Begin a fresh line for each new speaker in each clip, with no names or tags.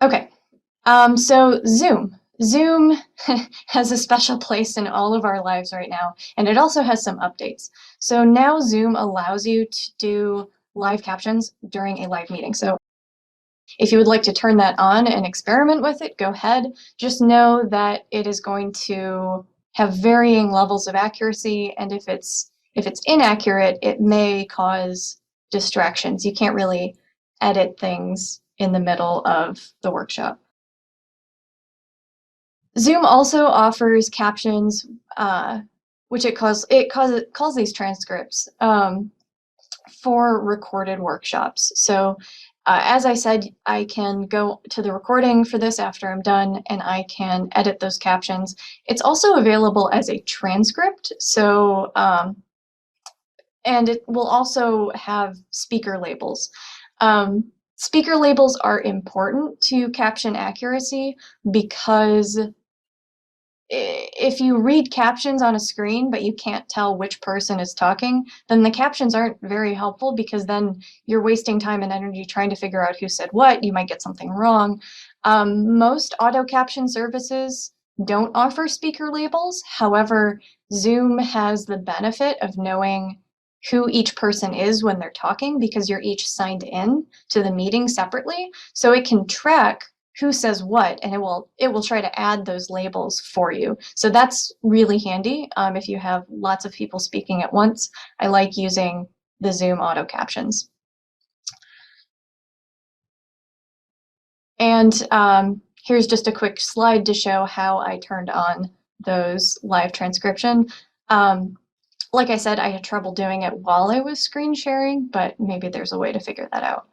Okay, so Zoom. Zoom has a special place in all of our lives right now, and it also has some updates. So now Zoom allows you to do live captions during a live meeting. So if you would like to turn that on and experiment with it, go ahead. Just know that it is going to have varying levels of accuracy, and if it's inaccurate, it may cause distractions. You can't really edit things in the middle of the workshop. Zoom also offers captions, which it calls these transcripts for recorded workshops. So as I said, I can go to the recording for this after I'm done, and I can edit those captions. It's also available as a transcript, so and it will also have speaker labels. Speaker labels are important to caption accuracy because if you read captions on a screen but you can't tell which person is talking, then the captions aren't very helpful, because then you're wasting time and energy trying to figure out who said what. You might get something wrong. Most auto caption services don't offer speaker labels. However, Zoom has the benefit of knowing who each person is when they're talking, because you're each signed in to the meeting separately. So it can track who says what, and it will try to add those labels for you. So that's really handy if you have lots of people speaking at once. I like using the Zoom auto captions. And here's just a quick slide to show how I turned on those live transcription. Like I said, I had trouble doing it while I was screen sharing, but maybe there's a way to figure that out.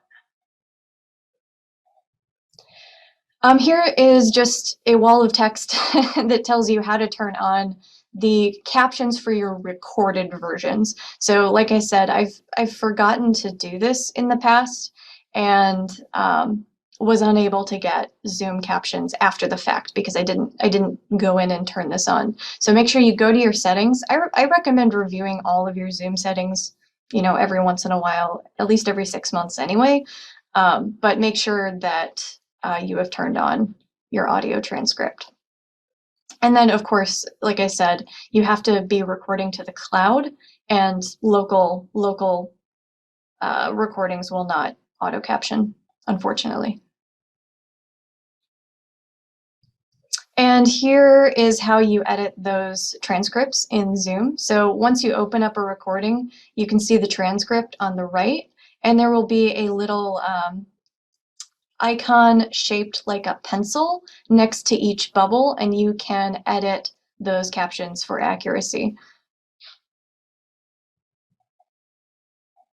Here is just a wall of text that tells you how to turn on the captions for your recorded versions. So like I said, I've forgotten to do this in the past, and was unable to get Zoom captions after the fact because I didn't go in and turn this on. So make sure you go to your settings. I recommend reviewing all of your Zoom settings, every once in a while, at least every 6 months anyway. But make sure that you have turned on your audio transcript. And then, of course, like I said, you have to be recording to the cloud, and local recordings will not auto caption, unfortunately. And here is how you edit those transcripts in Zoom. So once you open up a recording, you can see the transcript on the right, and there will be a little icon shaped like a pencil next to each bubble, and you can edit those captions for accuracy.